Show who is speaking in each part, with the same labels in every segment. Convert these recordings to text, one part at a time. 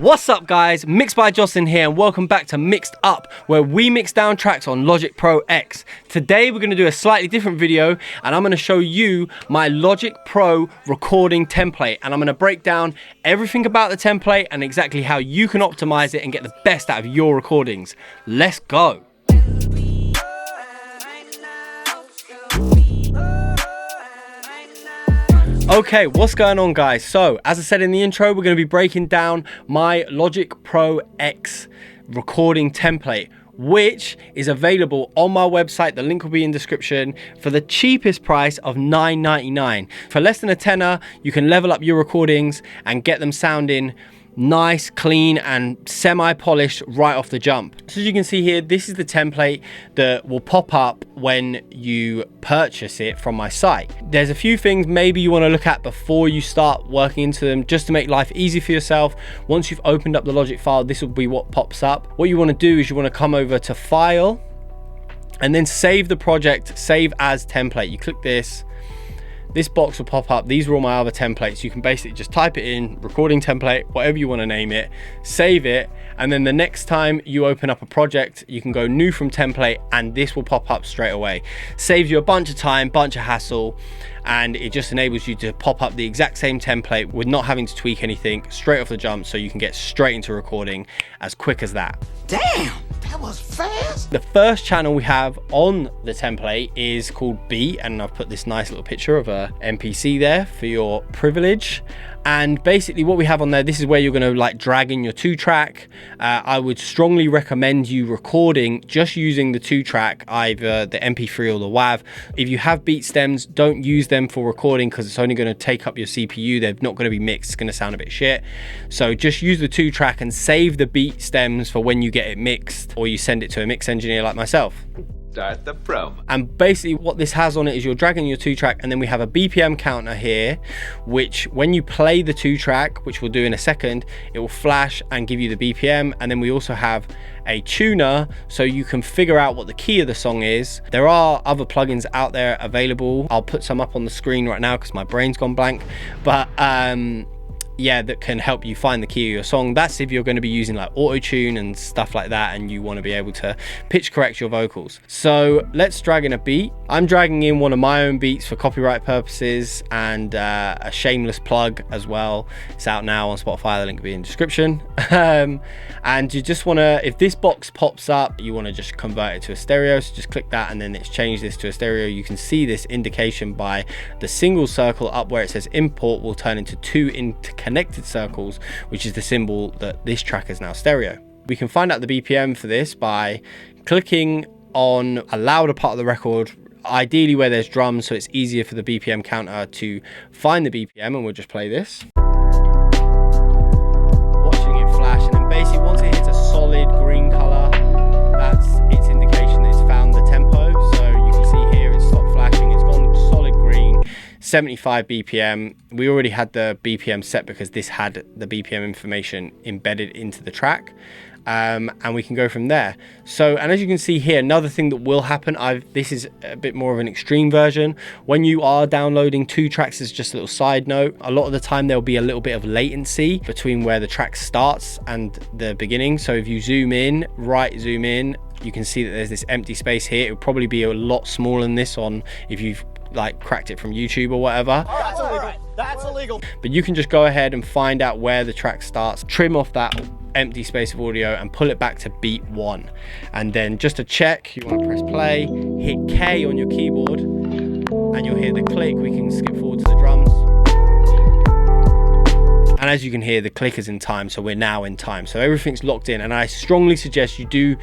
Speaker 1: What's up guys, Mixed by Jocelin here and welcome back to Mixed Up, where we mix down tracks on Logic Pro X. Today we're going to do a slightly different video and I'm going to show you my Logic Pro recording template, and I'm going to break down everything about the template and exactly how you can optimize it and get the best out of your recordings. Let's go. Okay, what's going on guys? So, as I said in the intro, we're going to be breaking down my Logic Pro X recording template, which is available on my website. The link will be in the description for the cheapest price of $9.99. For less than a tenner, you can level up your recordings and get them sounding nice, clean and semi-polished right off the jump. So as you can see here, this is the template that will pop up when you purchase it from my site. There's a few things maybe you want to look at before you start working into them, just to make life easy for yourself. Once you've opened up the Logic file, this will be what pops up. What you want to do is you want to come over to File and then save the project, Save As Template. You click this box will pop up. These are all my other templates. You can basically just type it in, recording template, whatever you want to name it, save it, and then the next time you open up a project, you can go new from template and this will pop up straight away. Saves you a bunch of time, bunch of hassle, and it just enables you to pop up the exact same template with not having to tweak anything straight off the jump, so you can get straight into recording as quick as that.
Speaker 2: Damn, that was fast.
Speaker 1: The first channel we have on the template is called Beat, and I've put this nice little picture of a MPC there for your privilege. And basically what we have on there, this is where you're going to like drag in your 2-track. I would strongly recommend you recording just using the 2-track, either the MP3 or the WAV. If you have beat stems, don't use them for recording because it's only going to take up your CPU. They're not going to be mixed. It's going to sound a bit shit. So just use the 2-track and save the beat stems for when you get it mixed, or you send it to a mix engineer like myself.
Speaker 3: Start the promo.
Speaker 1: And basically what this has on it is you're dragging your 2-track, and then we have a BPM counter here, which when you play the 2-track, which we'll do in a second, it will flash and give you the BPM. And then we also have a tuner, so you can figure out what the key of the song is. There are other plugins out there available. I'll put some up on the screen right now because my brain's gone blank, but yeah, that can help you find the key of your song. That's if you're going to be using like Autotune and stuff like that and you want to be able to pitch correct your vocals. So let's drag in a beat. I'm dragging in one of my own beats for copyright purposes, and a shameless plug as well. It's out now on Spotify, the link will be in the description. And you just want to, if this box pops up, you want to just convert it to a stereo, so just click that and then it's changed this to a stereo. You can see this indication by the single circle up where it says import will turn into 2 interconnected circles, which is the symbol that this track is now stereo. We can find out the BPM for this by clicking on a louder part of the record, ideally where there's drums, so it's easier for the BPM counter to find the BPM, and we'll just play this. Watching it flash, and then basically once it hits a solid green color, that's its indication that it's found the tempo. So you can see here it's stopped flashing, it's gone solid green, 75 BPM. We already had the BPM set because this had the BPM information embedded into the track. And we can go from there. So, and as you can see here, another thing that will happen, this is a bit more of an extreme version. When you are downloading 2 tracks, as just a little side note, a lot of the time there'll be a little bit of latency between where the track starts and the beginning. So if you zoom in, you can see that there's this empty space here. It would probably be a lot smaller than this on if you've like cracked it from YouTube or whatever.
Speaker 2: That's illegal. That's illegal.
Speaker 1: But you can just go ahead and find out where the track starts, trim off that empty space of audio and pull it back to beat 1. And then just to check, you want to press play, hit K on your keyboard, and you'll hear the click. We can skip forward to the drums. And as you can hear, the click is in time, so we're now in time. So everything's locked in, and I strongly suggest you do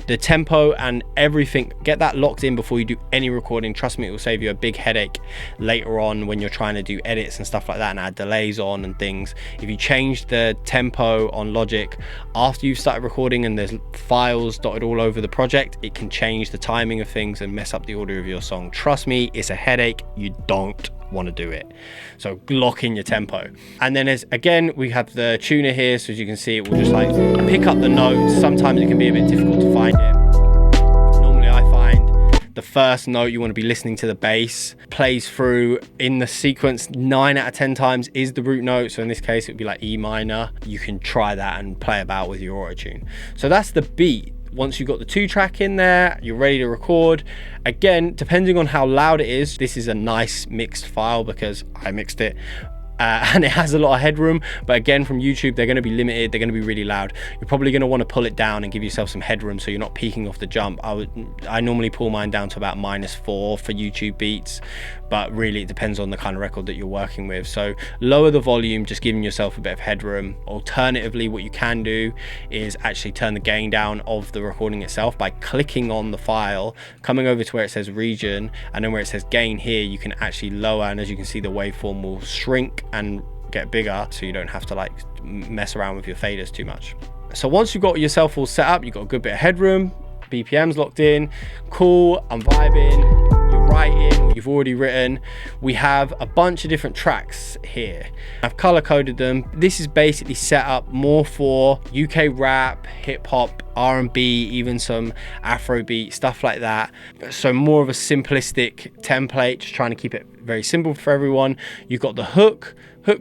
Speaker 1: the tempo and everything, get that locked in before you do any recording. Trust me, it will save you a big headache later on when you're trying to do edits and stuff like that and add delays on and things. If you change the tempo on Logic after you've started recording and there's files dotted all over the project, it can change the timing of things and mess up the audio of your song. Trust me, it's a headache. You don't want to do it. So lock in your tempo. And then again, we have the tuner here, so as you can see, it will just like pick up the notes. Sometimes it can be a bit difficult to find it. Normally I find the first note, you want to be listening to the bass, plays through in the sequence 9 out of 10 times is the root note. So in this case, it would be like E minor. You can try that and play about with your Autotune. So that's the beat. Once you've got the 2-track in there, you're ready to record. Again, depending on how loud it is, this is a nice mixed file because I mixed it. And it has a lot of headroom, but again, from YouTube, they're going to be limited. They're going to be really loud. You're probably going to want to pull it down and give yourself some headroom so you're not peaking off the jump. I normally pull mine down to about -4 for YouTube beats, but really it depends on the kind of record that you're working with. So lower the volume, just giving yourself a bit of headroom. Alternatively, what you can do is actually turn the gain down of the recording itself by clicking on the file, coming over to where it says region, and then where it says gain here, you can actually lower, and as you can see, the waveform will shrink and get bigger, so you don't have to like mess around with your faders too much. So once you've got yourself all set up, you've got a good bit of headroom, BPMs locked in, cool, I'm vibing, you're writing, you've already written. We have a bunch of different tracks here. I've color coded them. This is basically set up more for UK rap, hip hop, R&B, even some Afrobeat, stuff like that. So more of a simplistic template, just trying to keep it very simple for everyone. You've got the hook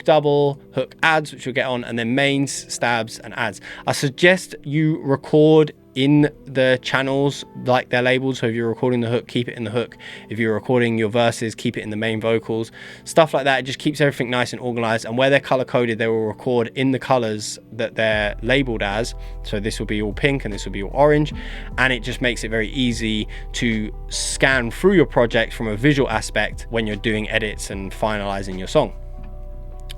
Speaker 1: double, hook adds, which you'll get on, and then mains, stabs, and adds. I suggest you record in the channels like they're labeled. So if you're recording the hook, keep it in the hook. If you're recording your verses, keep it in the main vocals, stuff like that. It just keeps everything nice and organized. And where they're color coded, they will record in the colors that they're labeled as. So this will be all pink and this will be all orange, and it just makes it very easy to scan through your project from a visual aspect when you're doing edits and finalizing your song.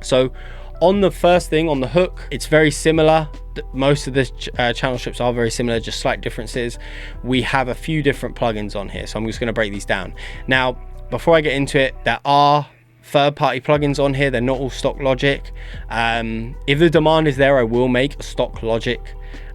Speaker 1: So on the first thing, on the hook, it's very similar. Most of the channel strips are very similar, just slight differences. We have a few different plugins on here, so I'm just going to break these down. Now, before I get into it, there are third-party plugins on here. They're not all stock Logic. If the demand is there, I will make a stock Logic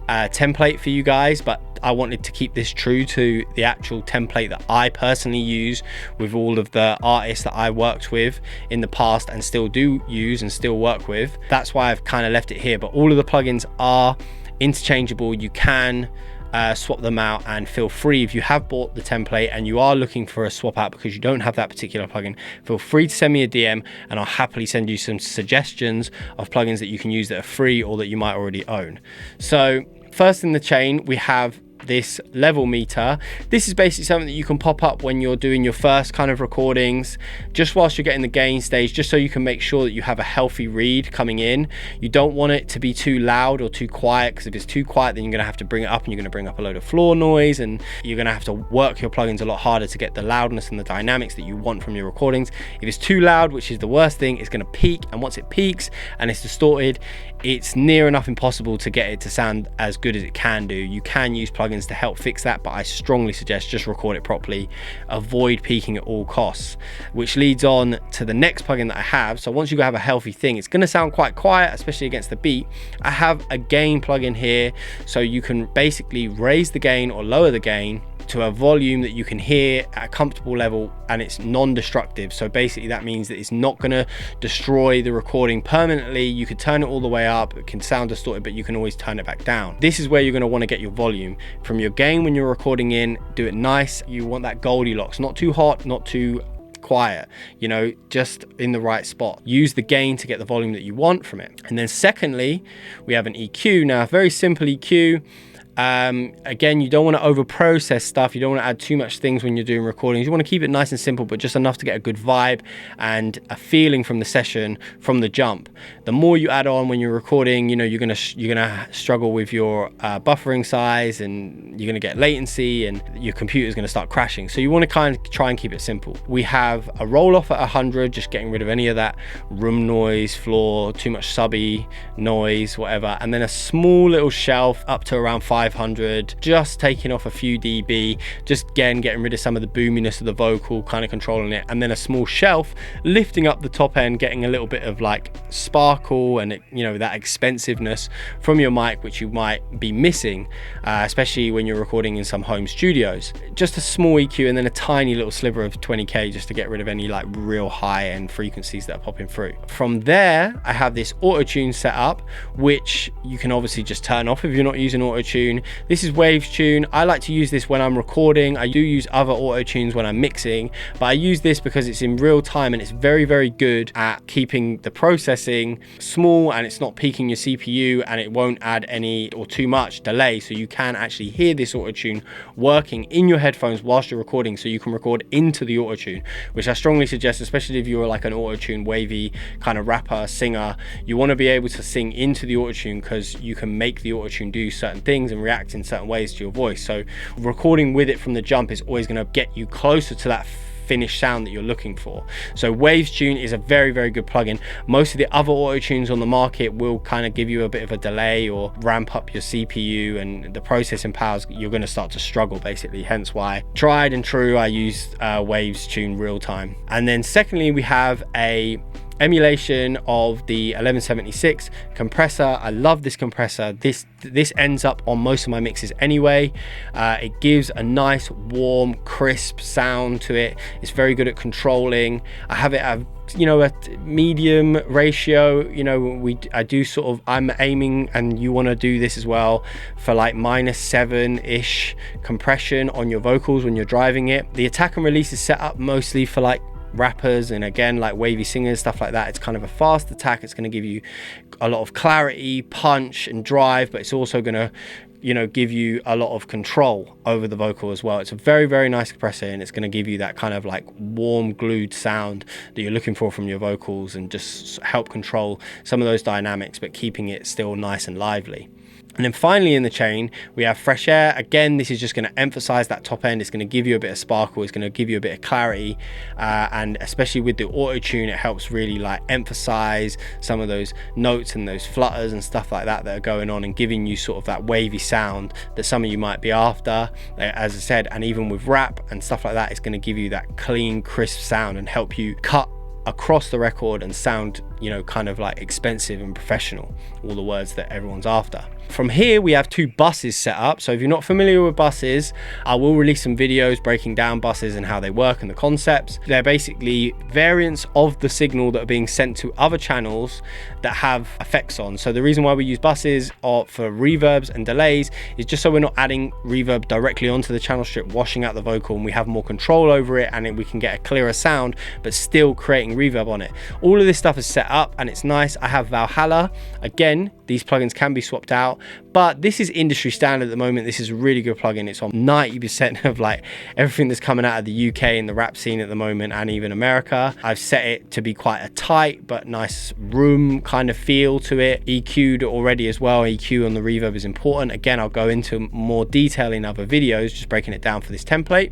Speaker 1: template for you guys, but I wanted to keep this true to the actual template that I personally use with all of the artists that I worked with in the past and still do use and still work with. That's why I've kind of left it here, but all of the plugins are interchangeable. You can swap them out, and feel free, if you have bought the template and you are looking for a swap out because you don't have that particular plugin, feel free to send me a DM and I'll happily send you some suggestions of plugins that you can use that are free or that you might already own. So first in the chain, we have this level meter. This is basically something that you can pop up when you're doing your first kind of recordings, just whilst you're getting the gain stage, just so you can make sure that you have a healthy read coming in. You don't want it to be too loud or too quiet, because if it's too quiet, then you're going to have to bring it up and you're going to bring up a load of floor noise, and you're going to have to work your plugins a lot harder to get the loudness and the dynamics that you want from your recordings. If it's too loud, which is the worst thing, it's going to peak, and once it peaks and it's distorted, it's near enough impossible to get it to sound as good as it can do. You can use plugins to help fix that, but I strongly suggest just record it properly. Avoid peaking at all costs, which leads on to the next plugin that I have. So once you have a healthy thing, it's going to sound quite quiet, especially against the beat. I have a gain plugin here, so you can basically raise the gain or lower the gain to a volume that you can hear at a comfortable level, and it's non-destructive. So basically that means that it's not going to destroy the recording permanently. You could turn it all the way up, it can sound distorted, but you can always turn it back down. This is where you're going to want to get your volume from your gain when you're recording in. Do it nice. You want that Goldilocks, not too hot, not too quiet, you know, just in the right spot. Use the gain to get the volume that you want from it. And then secondly, we have an EQ. Now, a very simple EQ. Again, you don't want to over process stuff. You don't want to add too much things when you're doing recordings. You want to keep it nice and simple, but just enough to get a good vibe and a feeling from the session from the jump. The more you add on when you're recording, you know, you're gonna struggle with your buffering size, and you're gonna get latency, and your computer's gonna start crashing. So you want to kind of try and keep it simple. We have a roll off at 100, just getting rid of any of that room noise, floor, too much subby noise, whatever, and then a small little shelf up to around 500, just taking off a few dB, just again getting rid of some of the boominess of the vocal, kind of controlling it, and then a small shelf lifting up the top end, getting a little bit of like sparkle and, you know, that expensiveness from your mic, which you might be missing, especially when you're recording in some home studios. Just a small EQ and then a tiny little sliver of 20k just to get rid of any like real high end frequencies that are popping through. From there, I have this Autotune set up, which you can obviously just turn off if you're not using Autotune. Autotune. This is Waves Tune. I like to use this when I'm recording. I do use other Autotunes when I'm mixing, but I use this because it's in real time and it's very, very good at keeping the processing small, and it's not peaking your CPU, and it won't add any or too much delay, so you can actually hear this Autotune working in your headphones whilst you're recording, so you can record into the Autotune, which I strongly suggest, especially if you're like an Autotune wavy kind of rapper, singer. You want to be able to sing into the Autotune because you can make the Autotune do certain things and react in certain ways to your voice. So recording with it from the jump is always going to get you closer to that finished sound that you're looking for. So Waves Tune is a very, very good plugin. Most of the other Autotunes on the market will kind of give you a bit of a delay or ramp up your CPU, and the processing powers, you're going to start to struggle basically, hence why tried and true I use Waves Tune real time. And then secondly, we have a emulation of the 1176 compressor. I love this compressor. This ends up on most of my mixes anyway. It gives a nice warm crisp sound to it. It's very good at controlling. I have it at, you know, a medium ratio. You know, I do sort of, I'm aiming, and you want to do this as well, for like -7-ish compression on your vocals when you're driving it. The attack and release is set up mostly for like rappers and again like wavy singers, stuff like that. It's kind of a fast attack. It's going to give you a lot of clarity, punch and drive, but it's also going to, you know, give you a lot of control over the vocal as well. It's a very, very nice compressor, and it's going to give you that kind of like warm glued sound that you're looking for from your vocals, and just help control some of those dynamics but keeping it still nice and lively. And then finally in the chain, we have Fresh Air. Again, this is just going to emphasize that top end. It's going to give you a bit of sparkle. It's going to give you a bit of clarity. And especially with the Autotune, it helps really like emphasize some of those notes and those flutters and stuff like that that are going on, and giving you sort of that wavy sound that some of you might be after, as I said. And even with rap and stuff like that, it's going to give you that clean, crisp sound and help you cut across the record and sound, you know, kind of like expensive and professional, all the words that everyone's after. From here, we have 2 buses set up. So if you're not familiar with buses, I will release some videos breaking down buses and how they work and the concepts. They're basically variants of the signal that are being sent to other channels that have effects on. So the reason why we use buses for reverbs and delays is just so we're not adding reverb directly onto the channel strip, washing out the vocal, and we have more control over it, and we can get a clearer sound but still creating reverb on it. All of this stuff is set up and it's nice. I have Valhalla. Again, these plugins can be swapped out, but this is industry standard at the moment. This is a really good plugin. It's on 90% of like everything that's coming out of the UK and the rap scene at the moment, and even America. I've set it to be quite a tight but nice room kind of feel to it. EQ'd already as well. EQ on the reverb is important. Again, I'll go into more detail in other videos, just breaking it down for this template.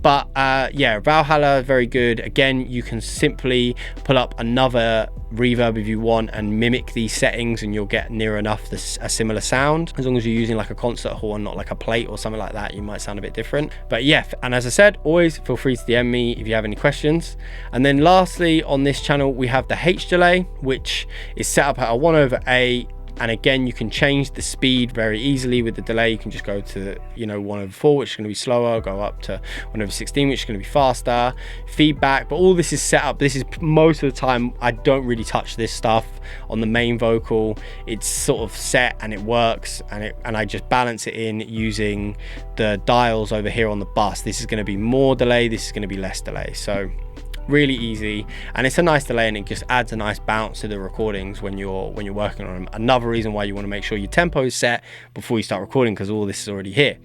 Speaker 1: But yeah, Valhalla, very good. Again, you can simply pull up another reverb if you want and mimic these settings, and you'll get near enough a similar sound. As long as you're using like a concert hall and not like a plate or something like that, you might sound a bit different. But yeah, and as I said, always feel free to DM me if you have any questions. And then lastly, on this channel, we have the H delay, which is set up at a 1/8. And again, you can change the speed very easily with the delay. You can just go to, you know, 1/4, which is going to be slower, go up to 1/16, which is going to be faster. Feedback, but all this is set up. This is most of the time, I don't really touch this stuff on the main vocal. It's sort of set and it works, and I just balance it in using the dials over here on the bus. This is going to be more delay, this is going to be less delay. So really easy, and it's a nice delay, and it just adds a nice bounce to the recordings when you're working on them. Another reason why you want to make sure your tempo is set before you start recording, because all this is already here.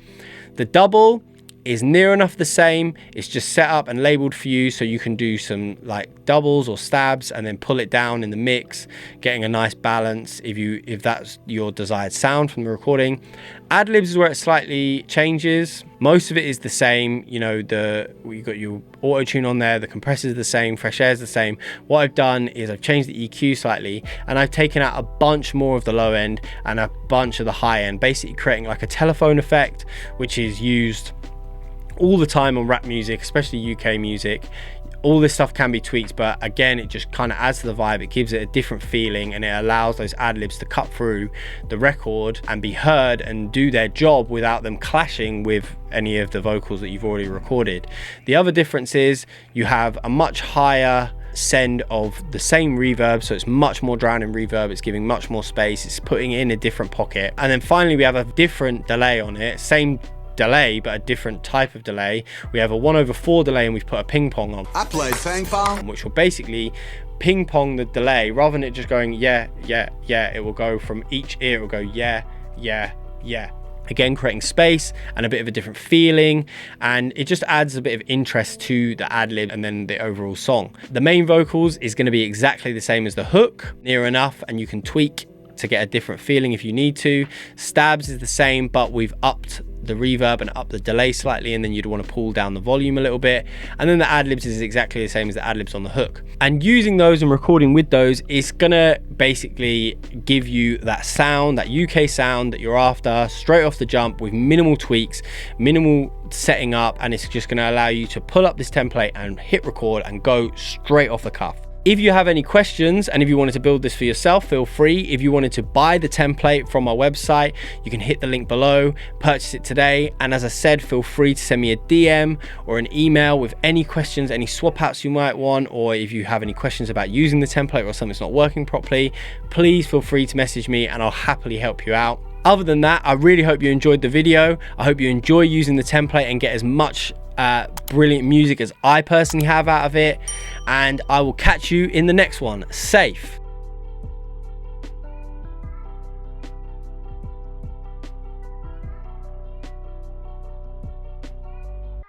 Speaker 1: The double is near enough the same. It's just set up and labeled for you, so you can do some like doubles or stabs and then pull it down in the mix, getting a nice balance if that's your desired sound from the recording. Ad-libs is where it slightly changes. Most of it is the same. You know, you got your Autotune on there, the compressor is the same, Fresh Air is the same. What I've done is I've changed the EQ slightly, and I've taken out a bunch more of the low end and a bunch of the high end, basically creating like a telephone effect, which is used all the time on rap music, especially UK music. All this stuff can be tweaked, but again, it just kind of adds to the vibe. It gives it a different feeling, and it allows those ad-libs to cut through the record and be heard and do their job without them clashing with any of the vocals that you've already recorded. The other difference is you have a much higher send of the same reverb, so it's much more drowning reverb, it's giving much more space, it's putting it in a different pocket. And then finally we have a different delay on it, same delay but a different type of delay. We have a 1/4 delay, and we've put a ping pong on.
Speaker 3: I played ping pong,
Speaker 1: which will basically ping pong the delay. Rather than it just going yeah, yeah, yeah, it will go from each ear, it will go yeah, yeah, yeah. Again, creating space and a bit of a different feeling, and it just adds a bit of interest to the ad-lib and then the overall song. The main vocals is going to be exactly the same as the hook, near enough, and you can tweak to get a different feeling if you need to. Stabs is the same, but we've upped the reverb and upped the delay slightly, and then you'd want to pull down the volume a little bit. And then the ad-libs is exactly the same as the ad-libs on the hook. And using those and recording with those is gonna basically give you that sound, that UK sound that you're after, straight off the jump, with minimal tweaks, minimal setting up, and it's just gonna allow you to pull up this template and hit record and go straight off the cuff. If you have any questions, and if you wanted to build this for yourself, feel free. If you wanted to buy the template from our website, you can hit the link below, purchase it today. And as I said, feel free to send me a DM or an email with any questions, any swap outs you might want, or if you have any questions about using the template or something's not working properly, please feel free to message me and I'll happily help you out. Other than that, I really hope you enjoyed the video. I hope you enjoy using the template and get as much brilliant music as I personally have out of it. And I will catch you in the next one. Safe.